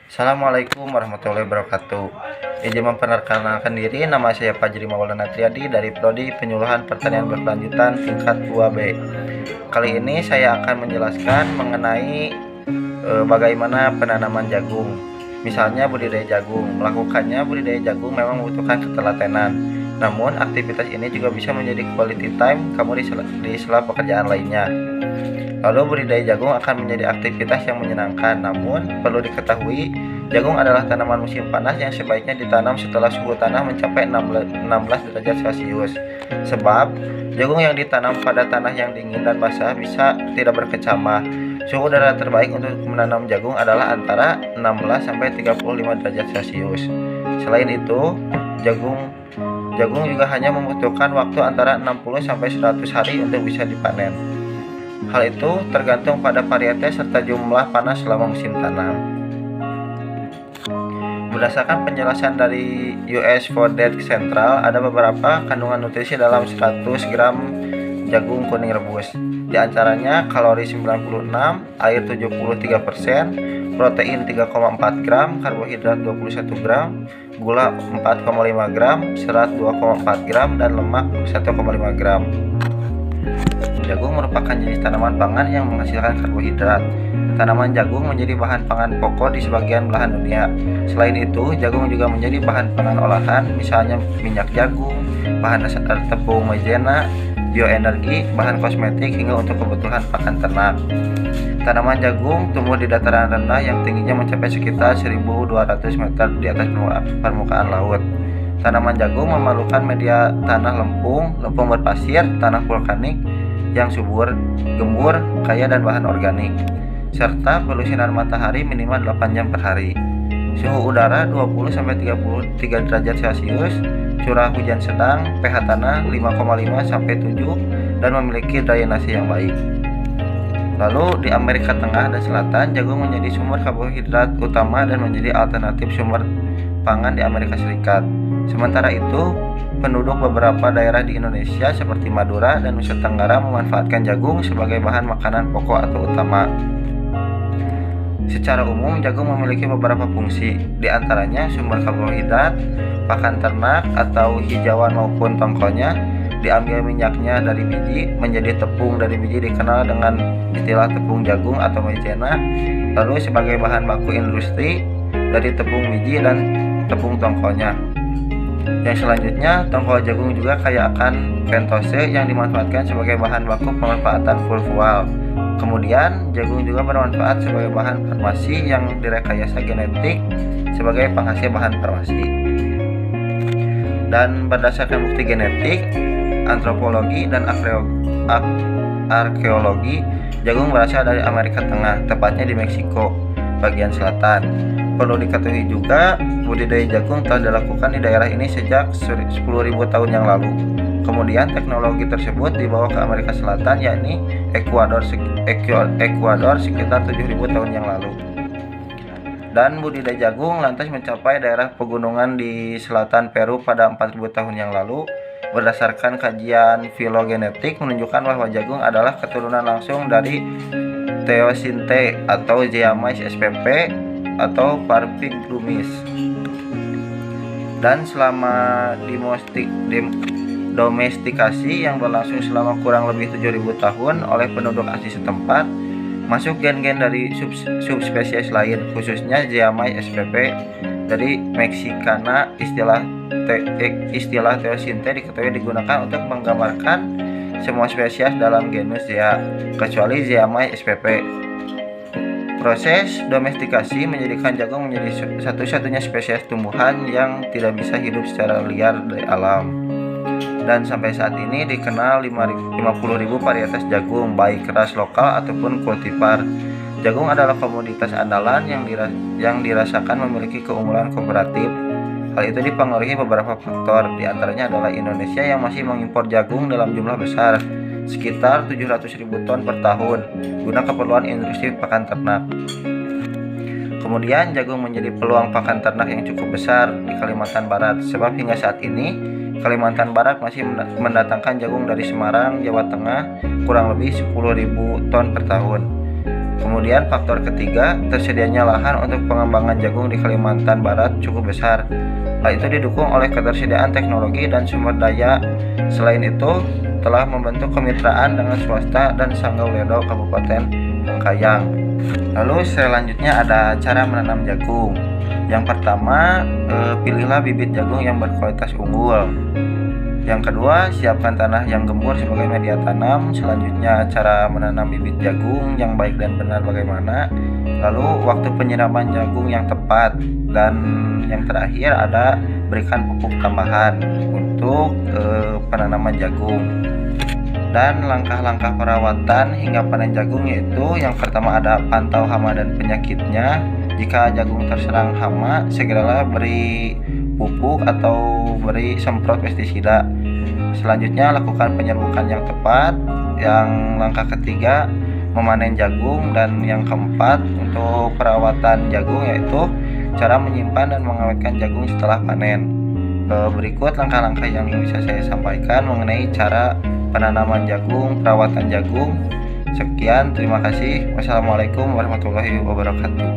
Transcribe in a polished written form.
Assalamualaikum warahmatullahi wabarakatuh. Izin memperkenalkan diri, nama saya Fajri Maulana Triadi dari Prodi Penyuluhan Pertanian Berkelanjutan tingkat 2B. Kali ini saya akan menjelaskan mengenai bagaimana penanaman jagung. Misalnya budidaya jagung. Melakukannya budidaya jagung memang membutuhkan ketelatenan. Namun aktivitas ini juga bisa menjadi quality time kamu di sela pekerjaan lainnya. Lalu budidaya jagung akan menjadi aktivitas yang menyenangkan. Namun perlu diketahui, jagung adalah tanaman musim panas yang sebaiknya ditanam setelah suhu tanah mencapai 16 derajat Celcius. Sebab jagung yang ditanam pada tanah yang dingin dan basah bisa tidak berkecamah. Suhu udara terbaik untuk menanam jagung adalah antara 16 sampai 35 derajat Celcius. Selain itu, jagung juga hanya membutuhkan waktu antara 60 sampai 100 hari untuk bisa dipanen. Hal itu tergantung pada varietas serta jumlah panas selama musim tanam. Berdasarkan penjelasan dari US Food and Drug Central, ada beberapa kandungan nutrisi dalam 100 gram jagung kuning rebus. Di antaranya kalori 96, air 73%, protein 3,4 gram, karbohidrat 21 gram, gula 4,5 gram, serat 2,4 gram, dan lemak 1,5 gram. Jagung merupakan jenis tanaman pangan yang menghasilkan karbohidrat. Tanaman jagung menjadi bahan pangan pokok di sebagian belahan dunia. Selain itu, jagung juga menjadi bahan pangan olahan, misalnya minyak jagung, bahan dasar tepung maizena, bioenergi, bahan kosmetik, hingga untuk kebutuhan pakan ternak. Tanaman jagung tumbuh di dataran rendah yang tingginya mencapai sekitar 1.200 meter di atas permukaan laut. Tanaman jagung memerlukan media tanah lempung berpasir, tanah vulkanik yang subur, gembur, kaya dan bahan organik, serta perlu sinar matahari minimal 8 jam per hari. Suhu udara 20-33 derajat Celcius, curah hujan sedang, pH tanah 5,5-7 dan memiliki drainase yang baik. Lalu di Amerika Tengah dan Selatan, jagung menjadi sumber karbohidrat utama dan menjadi alternatif sumber pangan di Amerika Serikat. Sementara itu, penduduk beberapa daerah di Indonesia seperti Madura dan Nusa Tenggara memanfaatkan jagung sebagai bahan makanan pokok atau utama. Secara umum, jagung memiliki beberapa fungsi, di antaranya sumber karbohidrat, pakan ternak atau hijauan maupun tongkolnya, diambil minyaknya dari biji, menjadi tepung dari biji dikenal dengan istilah tepung jagung atau maizena, lalu sebagai bahan baku industri dari tepung biji dan tepung tongkolnya. Yang selanjutnya, tongkol jagung juga kaya akan pentose yang dimanfaatkan sebagai bahan baku pemanfaatan fulfual. Kemudian, jagung juga bermanfaat sebagai bahan farmasi yang direkayasa genetik sebagai penghasil bahan farmasi. Dan berdasarkan bukti genetik, antropologi, dan arkeologi, jagung berasal dari Amerika Tengah, tepatnya di Meksiko bagian selatan. Perlu diketahui juga, budidaya jagung telah dilakukan di daerah ini sejak 10.000 tahun yang lalu. Kemudian teknologi tersebut dibawa ke Amerika Selatan, yakni Ekuador sekitar 7.000 tahun yang lalu. Dan budidaya jagung lantas mencapai daerah pegunungan di selatan Peru pada 4.000 tahun yang lalu. Berdasarkan kajian filogenetik menunjukkan bahwa jagung adalah keturunan langsung dari Teosinte atau Zeamais spp atau Parviglumis. Dan selama domestikasi yang berlangsung selama kurang lebih 7.000 tahun oleh penduduk asli setempat, masuk gen-gen dari subspesies lain, khususnya Zeamais spp dari Mexicana. Istilah Teosinte diketahui digunakan untuk menggambarkan semua spesies dalam genus Zea, kecuali Zeamais spp. Proses domestikasi menjadikan jagung menjadi satu-satunya spesies tumbuhan yang tidak bisa hidup secara liar dari alam. Dan sampai saat ini dikenal 50.000 varietas jagung, baik ras lokal ataupun kultivar. Jagung adalah komoditas andalan yang dirasakan memiliki keunggulan komparatif. Hal itu dipengaruhi beberapa faktor, di antaranya adalah Indonesia yang masih mengimpor jagung dalam jumlah besar, sekitar 700.000 ton per tahun, guna keperluan industri pakan ternak. Kemudian jagung menjadi peluang pakan ternak yang cukup besar di Kalimantan Barat, sebab hingga saat ini Kalimantan Barat masih mendatangkan jagung dari Semarang, Jawa Tengah kurang lebih 10.000 ton per tahun. Kemudian faktor ketiga, tersedianya lahan untuk pengembangan jagung di Kalimantan Barat cukup besar. Hal itu didukung oleh ketersediaan teknologi dan sumber daya. Selain itu, telah membentuk kemitraan dengan swasta dan Sanggau-Ledo Kabupaten Bengkayang. Lalu selanjutnya ada cara menanam jagung. Yang pertama, pilihlah bibit jagung yang berkualitas unggul. Yang kedua, siapkan tanah yang gembur sebagai media tanam. Selanjutnya, cara menanam bibit jagung yang baik dan benar bagaimana. Lalu, waktu penyiraman jagung yang tepat. Dan yang terakhir ada berikan pupuk tambahan untuk penanaman jagung. Dan langkah-langkah perawatan hingga panen jagung yaitu yang pertama ada pantau hama dan penyakitnya. Jika jagung terserang hama, segeralah beri pupuk atau beri semprot pestisida. Selanjutnya lakukan penyerbukan yang tepat. Yang langkah ketiga memanen jagung, dan yang keempat untuk perawatan jagung yaitu cara menyimpan dan mengawetkan jagung setelah panen. Berikut langkah-langkah yang bisa saya sampaikan mengenai cara penanaman jagung, perawatan jagung. Sekian, terima kasih. Wassalamualaikum warahmatullahi wabarakatuh.